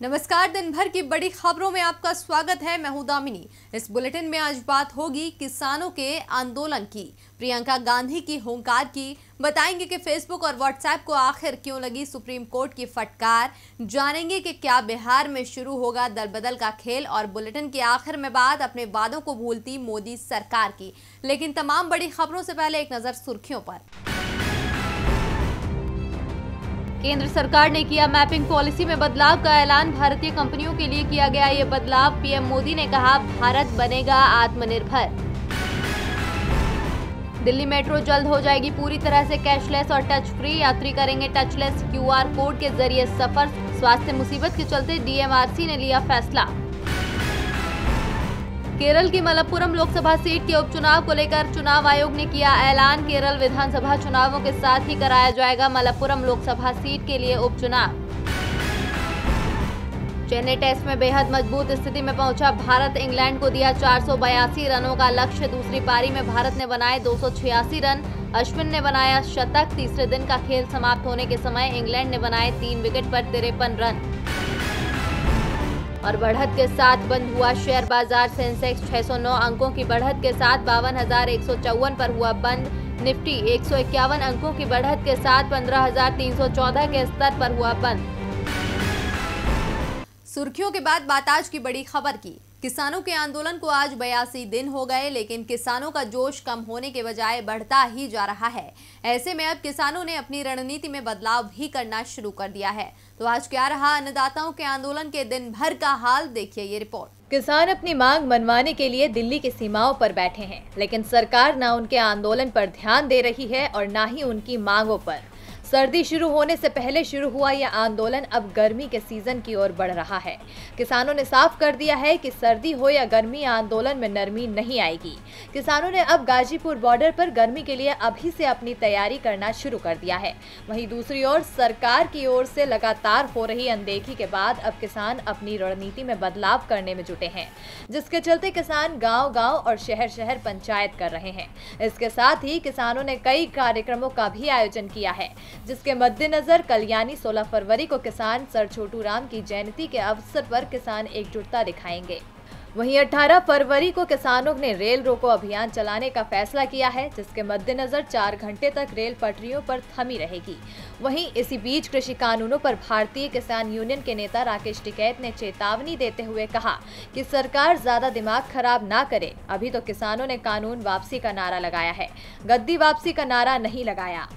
नमस्कार, दिन भर की बड़ी खबरों में आपका स्वागत है। मैं हूं दामिनी। इस बुलेटिन में आज बात होगी किसानों के आंदोलन की, प्रियंका गांधी की हुंकार की। बताएंगे कि फेसबुक और व्हाट्सएप को आखिर क्यों लगी सुप्रीम कोर्ट की फटकार। जानेंगे कि क्या बिहार में शुरू होगा दल बदल का खेल। और बुलेटिन के आखिर में बात अपने वादों को भूलती मोदी सरकार की। लेकिन तमाम बड़ी खबरों से पहले एक नजर सुर्खियों पर। केंद्र सरकार ने किया मैपिंग पॉलिसी में बदलाव का ऐलान। भारतीय कंपनियों के लिए किया गया ये बदलाव। पीएम मोदी ने कहा, भारत बनेगा आत्मनिर्भर। दिल्ली मेट्रो जल्द हो जाएगी पूरी तरह से कैशलेस और टच फ्री। यात्री करेंगे टचलेस क्यूआर कोड के जरिए सफर। स्वास्थ्य मुसीबत के चलते डीएमआरसी ने लिया फैसला। केरल की मलप्पुरम लोकसभा सीट के उपचुनाव को लेकर चुनाव आयोग ने किया ऐलान। केरल विधानसभा चुनावों के साथ ही कराया जाएगा मलप्पुरम लोकसभा सीट के लिए उपचुनाव। चेन्नई टेस्ट में बेहद मजबूत स्थिति में पहुंचा भारत। इंग्लैंड को दिया 482 रनों का लक्ष्य। दूसरी पारी में भारत ने बनाए 286 रन। अश्विन ने बनाया शतक। तीसरे दिन का खेल समाप्त होने के समय इंग्लैंड ने बनाए 3 विकेट पर 53 रन। और बढ़त के साथ बंद हुआ शेयर बाजार। सेंसेक्स 609 अंकों की बढ़त के साथ 52,154 पर हुआ बंद। निफ्टी 151 अंकों की बढ़त के साथ 15,314 के स्तर पर हुआ बंद। सुर्खियों के बाद बात आज की बड़ी खबर की। किसानों के आंदोलन को आज 82 दिन हो गए, लेकिन किसानों का जोश कम होने के बजाय बढ़ता ही जा रहा है। ऐसे में अब किसानों ने अपनी रणनीति में बदलाव भी करना शुरू कर दिया है। तो आज क्या रहा अन्नदाताओं के आंदोलन के दिन भर का हाल, देखिए ये रिपोर्ट। किसान अपनी मांग मनवाने के लिए दिल्ली की सीमाओं पर बैठे हैं, लेकिन सरकार न उनके आंदोलन पर ध्यान दे रही है और न ही उनकी मांगों पर। सर्दी शुरू होने से पहले शुरू हुआ यह आंदोलन अब गर्मी के सीजन की ओर बढ़ रहा है। किसानों ने साफ कर दिया है कि सर्दी हो या गर्मी, आंदोलन में नरमी नहीं आएगी। किसानों ने अब गाजीपुर बॉर्डर पर गर्मी के लिए अभी से अपनी तैयारी करना शुरू कर दिया है। वहीं दूसरी ओर सरकार की ओर से लगातार हो रही अनदेखी के बाद अब किसान अपनी रणनीति में बदलाव करने में जुटे हैं, जिसके चलते किसान गाँव-गाँव और शहर-शहर पंचायत कर रहे हैं। इसके साथ ही किसानों ने कई कार्यक्रमों का भी आयोजन किया है, जिसके मद्देनजर कल यानी 16 फरवरी को किसान सर छोटू राम की जयंती के अवसर पर किसान एकजुटता दिखाएंगे। वहीं 18 फरवरी को किसानों ने रेल रोको अभियान चलाने का फैसला किया है, जिसके मद्देनजर 4 घंटे तक रेल पटरियों पर थमी रहेगी। वहीं इसी बीच कृषि कानूनों पर भारतीय किसान यूनियन के नेता राकेश टिकैत ने चेतावनी देते हुए कहा कि सरकार ज्यादा दिमाग खराब ना करे। अभी तो किसानों ने कानून वापसी का नारा लगाया है, गद्दी वापसी का नारा नहीं लगाया।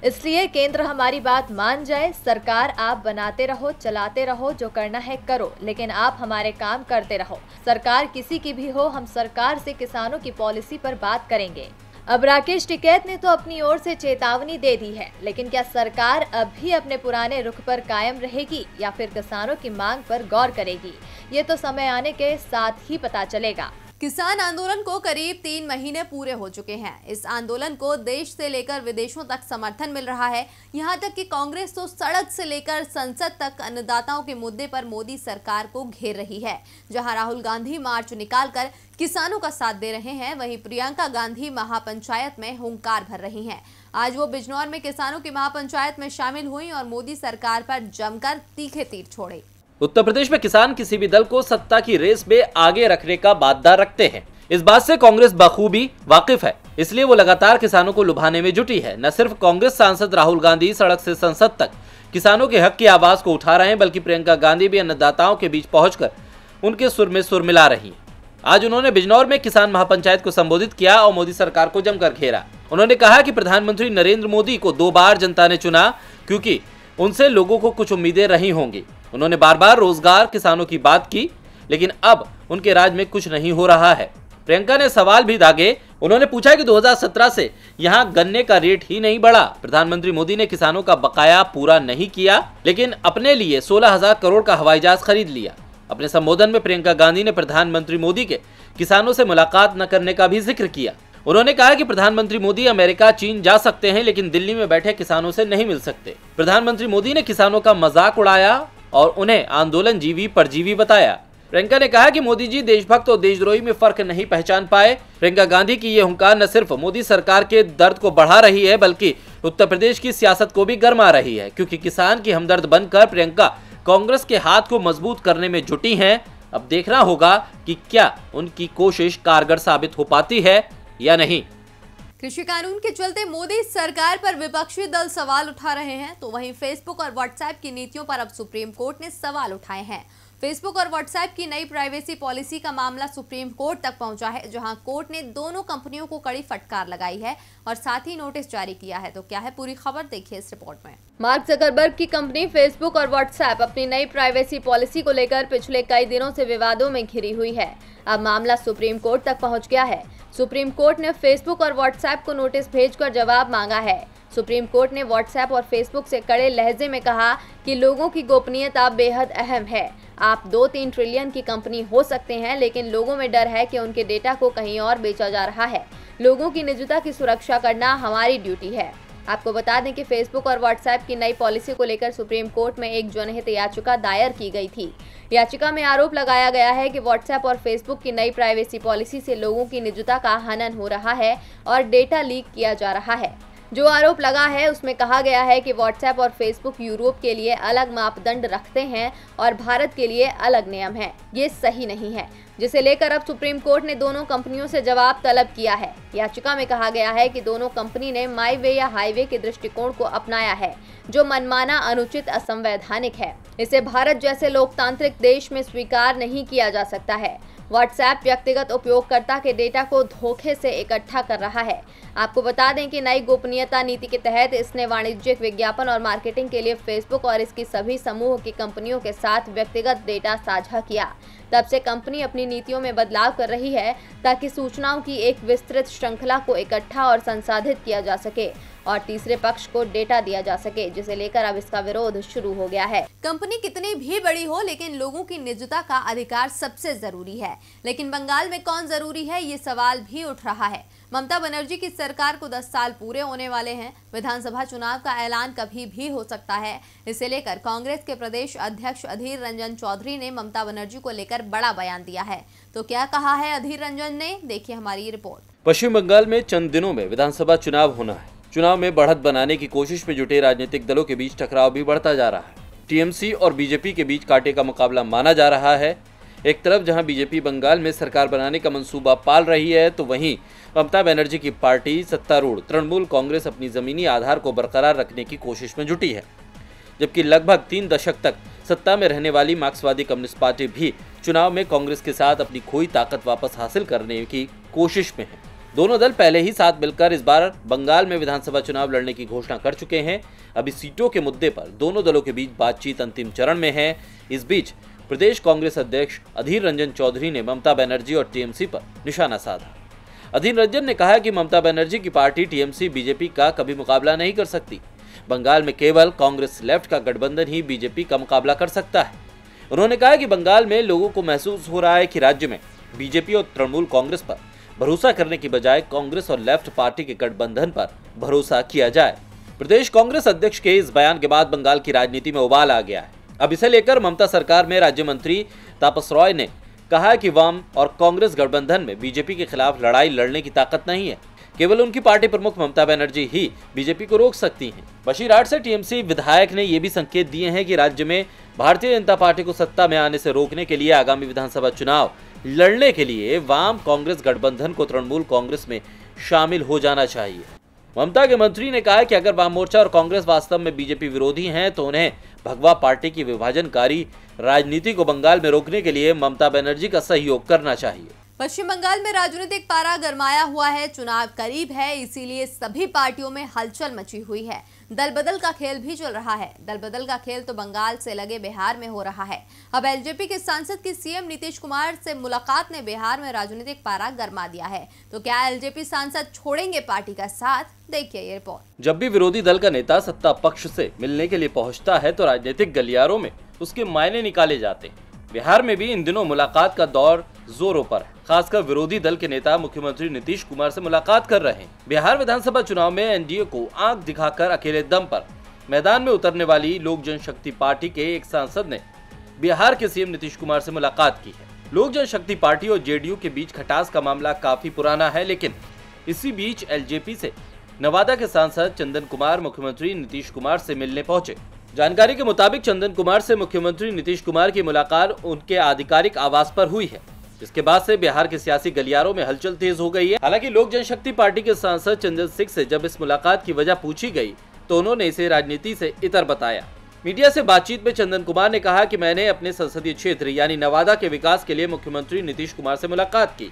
इसलिए केंद्र हमारी बात मान जाए। सरकार आप बनाते रहो, चलाते रहो, जो करना है करो, लेकिन आप हमारे काम करते रहो। सरकार किसी की भी हो, हम सरकार से किसानों की पॉलिसी पर बात करेंगे। अब राकेश टिकैत ने तो अपनी ओर से चेतावनी दे दी है, लेकिन क्या सरकार अब भी अपने पुराने रुख पर कायम रहेगी या फिर किसानों की मांग पर गौर करेगी? ये तो समय आने के साथ ही पता चलेगा। किसान आंदोलन को करीब 3 महीने पूरे हो चुके हैं। इस आंदोलन को देश से लेकर विदेशों तक समर्थन मिल रहा है। यहां तक कि कांग्रेस तो सड़क से लेकर संसद तक अन्नदाताओं के मुद्दे पर मोदी सरकार को घेर रही है। जहां राहुल गांधी मार्च निकालकर किसानों का साथ दे रहे हैं, वहीं प्रियंका गांधी महापंचायत में हुंकार भर रही हैं। आज वो बिजनौर में किसानों की महापंचायत में शामिल हुई और मोदी सरकार पर जमकर तीखे तीर छोड़े। उत्तर प्रदेश में किसान किसी भी दल को सत्ता की रेस में आगे रखने का वादा रखते हैं। इस बात से कांग्रेस बखूबी वाकिफ है, इसलिए वो लगातार किसानों को लुभाने में जुटी है। न सिर्फ कांग्रेस सांसद राहुल गांधी सड़क से संसद तक किसानों के हक की आवाज को उठा रहे हैं, बल्कि प्रियंका गांधी भी अन्नदाताओं के बीच पहुंचकर उनके सुर में सुर मिला रही है। आज उन्होंने बिजनौर में किसान महापंचायत को संबोधित किया और मोदी सरकार को जमकर घेरा। उन्होंने कहा कि प्रधानमंत्री नरेंद्र मोदी को 2 बार जनता ने चुना, क्योंकि उनसे लोगों को कुछ उम्मीदें रही होंगी। उन्होंने बार बार रोजगार, किसानों की बात की, लेकिन अब उनके राज में कुछ नहीं हो रहा है। प्रियंका ने सवाल भी दागे। उन्होंने पूछा कि 2017 से यहां गन्ने का रेट ही नहीं बढ़ा। प्रधानमंत्री मोदी ने किसानों का बकाया पूरा नहीं किया, लेकिन अपने लिए 16,000 करोड़ का हवाई जहाज खरीद लिया। अपने संबोधन में प्रियंका गांधी ने प्रधानमंत्री मोदी के किसानों से मुलाकात न करने का भी जिक्र किया। उन्होंने कहा कि प्रधानमंत्री मोदी अमेरिका, चीन जा सकते हैं, लेकिन दिल्ली में बैठे किसानों से नहीं मिल सकते। प्रधानमंत्री मोदी ने किसानों का मजाक उड़ाया और उन्हें आंदोलन जीवी परजीवी बताया। प्रियंका ने कहा कि मोदी जी देशभक्त और देशद्रोही में फर्क नहीं पहचान पाए। प्रियंका गांधी की ये हुंकार न सिर्फ मोदी सरकार के दर्द को बढ़ा रही है, बल्कि उत्तर प्रदेश की सियासत को भी गरमा रही है, क्योंकि किसान की हमदर्द बनकर प्रियंका कांग्रेस के हाथ को मजबूत करने में जुटी हैं। अब देखना होगा कि क्या उनकी कोशिश कारगर साबित हो पाती है या नहीं। कृषि कानून के चलते मोदी सरकार पर विपक्षी दल सवाल उठा रहे हैं, तो वहीं फेसबुक और व्हाट्सएप की नीतियों पर अब सुप्रीम कोर्ट ने सवाल उठाए हैं। फेसबुक और व्हाट्सएप की नई प्राइवेसी पॉलिसी का मामला सुप्रीम कोर्ट तक पहुंचा है, जहां कोर्ट ने दोनों कंपनियों को कड़ी फटकार लगाई है और साथ ही नोटिस जारी किया है। तो क्या है पूरी खबर, देखिए इस रिपोर्ट में। मार्क जकरबर्ग की कंपनी फेसबुक और व्हाट्सएप अपनी नई प्राइवेसी पॉलिसी को लेकर पिछले कई दिनों से विवादों में घिरी हुई है। अब मामला सुप्रीम कोर्ट तक पहुंच गया है। सुप्रीम कोर्ट ने फेसबुक और व्हाट्सएप को नोटिस भेजकर जवाब मांगा है। सुप्रीम कोर्ट ने व्हाट्सएप और फेसबुक से कड़े लहजे में कहा कि लोगों की गोपनीयता बेहद अहम है। आप 2-3 ट्रिलियन की कंपनी हो सकते हैं, लेकिन लोगों में डर है कि उनके डेटा को कहीं और बेचा जा रहा है। लोगों की निजता की सुरक्षा करना हमारी ड्यूटी है। आपको बता दें कि फेसबुक और व्हाट्सएप की नई पॉलिसी को लेकर सुप्रीम कोर्ट में एक जनहित याचिका दायर की गई थी। याचिका में आरोप लगाया गया है कि व्हाट्सएप और फेसबुक की नई प्राइवेसी पॉलिसी से लोगों की निजता का हनन हो रहा है और डेटा लीक किया जा रहा है। जो आरोप लगा है उसमें कहा गया है कि व्हाट्सएप और फेसबुक यूरोप के लिए अलग मापदंड रखते हैं और भारत के लिए अलग नियम है। ये सही नहीं है, जिसे लेकर अब सुप्रीम कोर्ट ने दोनों कंपनियों से जवाब तलब किया है। याचिका में कहा गया है कि दोनों कंपनी ने माई वे या हाईवे के दृष्टिकोण को अपनाया है, जो मनमाना, अनुचित, असंवैधानिक है। इसे भारत जैसे लोकतांत्रिक देश में स्वीकार नहीं किया जा सकता है। व्हाट्सएप व्यक्तिगत उपयोगकर्ता के डेटा को धोखे से इकट्ठा कर रहा है। आपको बता दें कि नई गोपनीयता नीति के तहत इसने वाणिज्यिक विज्ञापन और मार्केटिंग के लिए फेसबुक और इसकी सभी समूह की कंपनियों के साथ व्यक्तिगत डेटा साझा किया। तब से कंपनी अपनी नीतियों में बदलाव कर रही है ताकि सूचनाओं की एक विस्तृत श्रृंखला को इकट्ठा और संसाधित किया जा सके और तीसरे पक्ष को डेटा दिया जा सके, जिसे लेकर अब इसका विरोध शुरू हो गया है। कंपनी कितनी भी बड़ी हो, लेकिन लोगों की निजता का अधिकार सबसे जरूरी है। लेकिन बंगाल में कौन जरूरी है, ये सवाल भी उठ रहा है। ममता बनर्जी की सरकार को 10 साल पूरे होने वाले हैं। विधानसभा चुनाव का ऐलान कभी भी हो सकता है। इसे लेकर कांग्रेस के प्रदेश अध्यक्ष अधीर रंजन चौधरी ने ममता बनर्जी को लेकर बड़ा बयान दिया है। तो क्या कहा है अधीर रंजन ने, देखिए हमारी रिपोर्ट। पश्चिम बंगाल में चंद दिनों में विधानसभा चुनाव होना है। चुनाव में बढ़त बनाने की कोशिश में जुटे राजनीतिक दलों के बीच टकराव भी बढ़ता जा रहा है। टीएमसी और बीजेपी के बीच कांटे का मुकाबला माना जा रहा है। एक तरफ जहां बीजेपी बंगाल में सरकार बनाने का मंसूबा पाल रही है, तो वहीं ममता बनर्जी की पार्टी सत्तारूढ़ तृणमूल कांग्रेस अपनी जमीनी आधार को बरकरार रखने की कोशिश में जुटी है। जबकि लगभग 3 दशक तक सत्ता में रहने वाली मार्क्सवादी कम्युनिस्ट पार्टी भी चुनाव में कांग्रेस के साथ अपनी खोई ताकत वापस हासिल करने की कोशिश में है। दोनों दल पहले ही साथ मिलकर इस बार बंगाल में विधानसभा चुनाव लड़ने की घोषणा कर चुके हैं। अभी सीटों के मुद्दे पर दोनों दलों के बीच बातचीत अंतिम चरण में है। इस बीच प्रदेश कांग्रेस अध्यक्ष अधीर रंजन चौधरी ने ममता बनर्जी और टीएमसी पर निशाना साधा। अधीर रंजन ने कहा कि ममता बनर्जी की पार्टी टीएमसी बीजेपी का कभी मुकाबला नहीं कर सकती। बंगाल में केवल कांग्रेस लेफ्ट का गठबंधन ही बीजेपी का मुकाबला कर सकता है। उन्होंने कहा कि बंगाल में लोगों को महसूस हो रहा है कि राज्य में बीजेपी और तृणमूल कांग्रेस पर भरोसा करने की बजाय कांग्रेस और लेफ्ट पार्टी के गठबंधन पर भरोसा किया जाए। प्रदेश कांग्रेस अध्यक्ष के इस बयान के बाद बंगाल की राजनीति में उबाल आ गया है। अब इसे लेकर ममता सरकार में राज्य मंत्री तापस रॉय ने कहा कि वाम और कांग्रेस गठबंधन में बीजेपी के खिलाफ लड़ाई लड़ने की ताकत नहीं है। केवल उनकी पार्टी प्रमुख ममता बनर्जी ही बीजेपी को रोक सकती हैं। बशीरहाट से टीएमसी विधायक ने ये भी संकेत दिए हैं कि राज्य में भारतीय जनता पार्टी को सत्ता में आने से रोकने के लिए आगामी विधानसभा चुनाव लड़ने के लिए वाम कांग्रेस गठबंधन को तृणमूल कांग्रेस में शामिल हो जाना चाहिए। ममता के मंत्री ने कहा कि अगर वाम मोर्चा और कांग्रेस वास्तव में बीजेपी विरोधी हैं, तो उन्हें भगवा पार्टी की विभाजनकारी राजनीति को बंगाल में रोकने के लिए ममता बनर्जी का सहयोग करना चाहिए। पश्चिम बंगाल में राजनीतिक पारा गरमाया हुआ है। चुनाव करीब है, इसीलिए सभी पार्टियों में हलचल मची हुई है। दल बदल का खेल भी चल रहा है। दल बदल का खेल तो बंगाल से लगे बिहार में हो रहा है। अब एलजेपी के सांसद की सीएम नीतीश कुमार से मुलाकात ने बिहार में राजनीतिक पारा गरमा दिया है। तो क्या एलजेपी सांसद छोड़ेंगे पार्टी का साथ, देखिए ये रिपोर्ट। जब भी विरोधी दल का नेता सत्ता पक्ष से मिलने के लिए पहुंचता है, तो राजनीतिक गलियारों में उसके मायने निकाले जाते हैं। बिहार में भी इन दिनों मुलाकात का दौर जोरों पर है। खासकर विरोधी दल के नेता मुख्यमंत्री नीतीश कुमार से मुलाकात कर रहे हैं। बिहार विधानसभा चुनाव में एनडीए को आंख दिखाकर अकेले दम पर मैदान में उतरने वाली लोक जनशक्ति पार्टी के एक सांसद ने बिहार के सीएम नीतीश कुमार से मुलाकात की है। लोक जनशक्ति पार्टी और जेडीयू के बीच खटास का मामला काफी पुराना है, लेकिन इसी बीच एलजेपी से नवादा के सांसद चंदन कुमार मुख्यमंत्री नीतीश कुमार से मिलने पहुंचे। जानकारी के मुताबिक चंदन कुमार से मुख्यमंत्री नीतीश कुमार की मुलाकात उनके आधिकारिक आवास पर हुई है। इसके बाद से बिहार के सियासी गलियारों में हलचल तेज हो गई है। हालांकि लोक जनशक्ति पार्टी के सांसद चंदन सिंह से जब इस मुलाकात की वजह पूछी गई तो उन्होंने इसे राजनीति से इतर बताया। मीडिया से बातचीत में चंदन कुमार ने कहा कि मैंने अपने संसदीय क्षेत्र यानी नवादा के विकास के लिए मुख्यमंत्री नीतीश कुमार से मुलाकात की।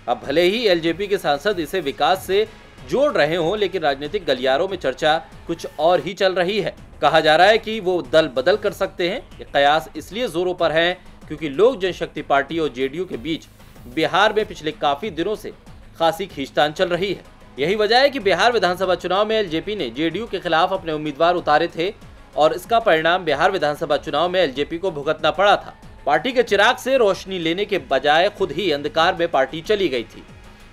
अब भले ही एलजेपी के सांसद इसे विकास से जोड़ रहे हों, लेकिन राजनीतिक गलियारों में चर्चा कुछ और ही चल रही है। कहा जा रहा है कि वो दल बदल कर सकते हैं। ये कयास इसलिए जोरों पर है क्योंकि लोक जनशक्ति पार्टी और जेडीयू के बीच बिहार में पिछले काफी दिनों से खासी खींचतान चल रही है। यही वजह है कि बिहार विधानसभा चुनाव में एलजेपी ने जेडीयू के खिलाफ अपने उम्मीदवार उतारे थे और इसका परिणाम बिहार विधानसभा चुनाव में एलजेपी को भुगतना पड़ा था। पार्टी के चिराग से रोशनी लेने के बजाय खुद ही अंधकार में पार्टी चली गई थी।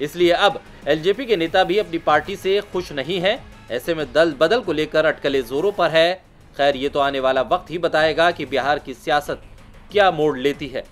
इसलिए अब एलजेपी के नेता भी अपनी पार्टी से खुश नहीं है। ऐसे में दल बदल को लेकर अटकलें जोरों पर है। खैर, ये तो आने वाला वक्त ही बताएगा कि बिहार की सियासत क्या मोड़ लेती है।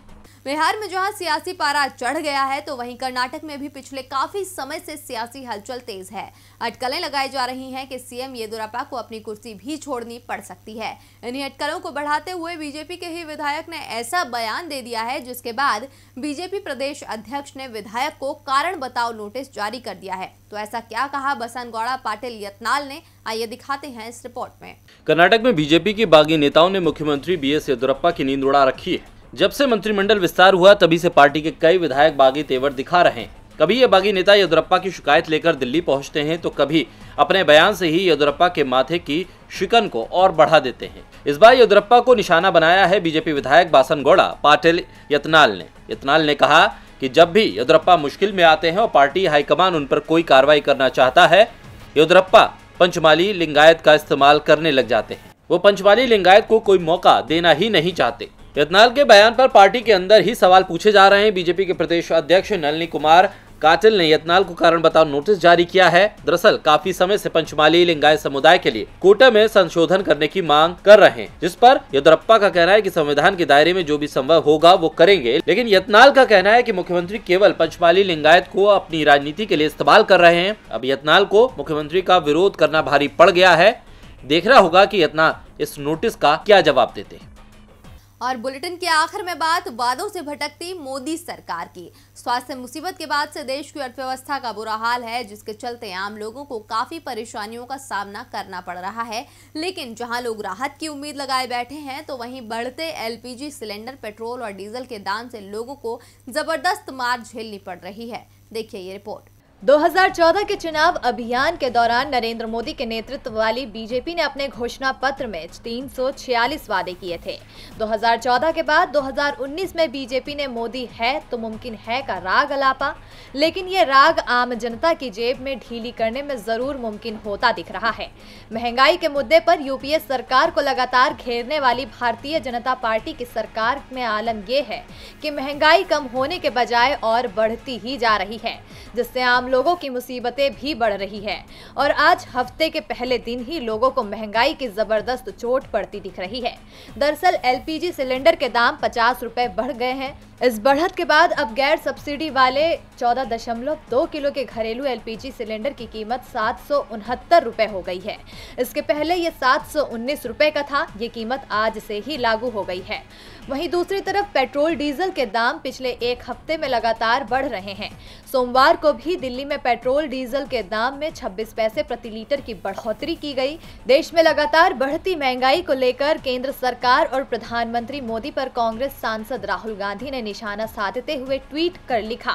बिहार में जहां सियासी पारा चढ़ गया है तो वहीं कर्नाटक में भी पिछले काफी समय से सियासी हलचल तेज है। अटकलें लगाई जा रही हैं कि सीएम येदियुरप्पा को अपनी कुर्सी भी छोड़नी पड़ सकती है। इन्हीं अटकलों को बढ़ाते हुए बीजेपी के ही विधायक ने ऐसा बयान दे दिया है जिसके बाद बीजेपी प्रदेश अध्यक्ष ने विधायक को कारण बताओ नोटिस जारी कर दिया है। तो ऐसा क्या कहा बसनगौड़ा पाटिल यत्नाल ने, आइए दिखाते हैं इस रिपोर्ट में। कर्नाटक में बीजेपी के बागी नेताओं ने मुख्यमंत्री बीएस येदियुरप्पा की नींद उड़ा रखी है। जब से मंत्रिमंडल विस्तार हुआ तभी से पार्टी के कई विधायक बागी तेवर दिखा रहे हैं। कभी ये बागी नेता येदियुरप्पा की शिकायत लेकर दिल्ली पहुंचते हैं तो कभी अपने बयान से ही येदियुरप्पा के माथे की शिकन को और बढ़ा देते हैं। इस बार येदियुरप्पा को निशाना बनाया है बीजेपी विधायक बसनगौड़ा पाटिल यत्नाल ने। यत्नाल ने कहा कि जब भी येदियुरप्पा मुश्किल में आते हैं और पार्टी हाईकमान उन पर कोई कार्रवाई करना चाहता है, येदियुरप्पा पंचमाली लिंगायत का इस्तेमाल करने लग जाते हैं। वो पंचमाली लिंगायत को कोई मौका देना ही नहीं चाहते। यत्नाल के बयान पर पार्टी के अंदर ही सवाल पूछे जा रहे हैं। बीजेपी के प्रदेश अध्यक्ष नलिनी कुमार काटिल ने यत्नाल को कारण बताओ नोटिस जारी किया है। दरअसल काफी समय से पंचमाली लिंगायत समुदाय के लिए कोटा में संशोधन करने की मांग कर रहे हैं, जिस पर येदियुरप्पा का कहना है कि संविधान के दायरे में जो भी संभव होगा वो करेंगे। लेकिन यत्नाल का कहना है कि मुख्यमंत्री केवल पंचमाली लिंगायत को अपनी राजनीति के लिए इस्तेमाल कर रहे हैं। अब यत्नाल को मुख्यमंत्री का विरोध करना भारी पड़ गया है। देखना होगा कि यत्नाल इस नोटिस का क्या जवाब देते हैं। और बुलेटिन के आखिर में बात वादों से भटकती मोदी सरकार की। स्वास्थ्य मुसीबत के बाद से देश की अर्थव्यवस्था का बुरा हाल है, जिसके चलते आम लोगों को काफी परेशानियों का सामना करना पड़ रहा है। लेकिन जहां लोग राहत की उम्मीद लगाए बैठे हैं तो वहीं बढ़ते एलपीजी सिलेंडर, पेट्रोल और डीजल के दाम से लोगों को जबरदस्त मार झेलनी पड़ रही है। देखिए ये रिपोर्ट। 2014 के चुनाव अभियान के दौरान नरेंद्र मोदी के नेतृत्व वाली बीजेपी ने अपने घोषणा पत्र में 346 वादे किए थे। 2014 के बाद 2019 में बीजेपी ने मोदी है तो मुमकिन है का राग अलापा, लेकिन ये राग आम जनता की जेब में ढीली करने में जरूर मुमकिन होता दिख रहा है। महंगाई के मुद्दे पर यूपीए सरकार को लगातार घेरने वाली भारतीय जनता पार्टी की सरकार में आलम यह है कि महंगाई कम होने के बजाय और बढ़ती ही जा रही है, जिससे आम लोगों की मुसीबतें भी बढ़ रही है। और आज हफ्ते के पहले दिन ही लोगों को महंगाई की जबरदस्त चोट पड़ती दिख रही है। दरअसल एलपीजी सिलेंडर के दाम 50 रुपए बढ़ गए हैं। इस बढ़त के बाद अब गैर सब्सिडी वाले 14.2 किलो के घरेलू एलपीजी सिलेंडर की कीमत 769 रुपए हो गई है। इसके पहले ये 719 रुपए का था। ये कीमत आज से ही लागू हो गई है। वहीं दूसरी तरफ पेट्रोल डीजल के दाम पिछले एक हफ्ते में लगातार बढ़ रहे हैं। सोमवार को भी दिल्ली में पेट्रोल डीजल के दाम में 26 पैसे प्रति लीटर की बढ़ोतरी की गई। देश में लगातार बढ़ती महंगाई को लेकर केंद्र सरकार और प्रधानमंत्री मोदी पर कांग्रेस सांसद राहुल गांधी ने निशाना साधते हुए ट्वीट कर लिखा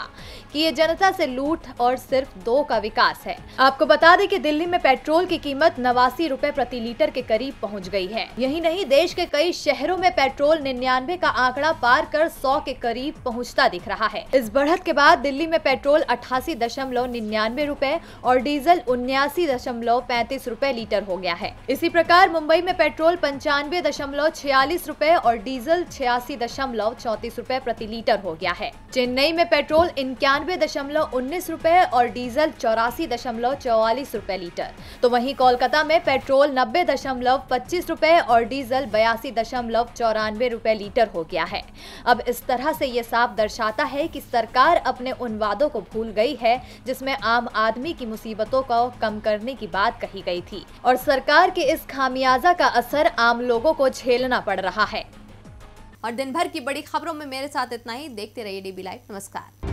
कि ये जनता से लूट और सिर्फ 2 का विकास है। आपको बता दें कि दिल्ली में पेट्रोल की कीमत 89 रुपए प्रति लीटर के करीब पहुंच गई है। यही नहीं, देश के कई शहरों में पेट्रोल 99 का आंकड़ा पार कर 100 के करीब पहुंचता दिख रहा है। इस बढ़त के बाद दिल्ली में पेट्रोल 88.99 रुपए और डीजल 79.35 रुपए लीटर हो गया है। इसी प्रकार मुंबई में पेट्रोल 95.46 रुपए और डीजल 86.34 रुपए प्रति लीटर हो गया है। चेन्नई में पेट्रोल 91.19 रुपए और डीजल 84.44 रुपए लीटर। तो वहीं कोलकाता में पेट्रोल 90.25 रुपए और डीजल 82.94 रुपए लीटर हो गया है। अब इस तरह से ये साफ दर्शाता है कि सरकार अपने उन वादों को भूल गई है जिसमें आम आदमी की मुसीबतों को कम करने की बात कही गई थी और सरकार के इस खामियाजा का असर आम लोगों को झेलना पड़ रहा है। और दिन भर की बड़ी खबरों में मेरे साथ इतना ही। देखते रहिए DB लाइव। नमस्कार।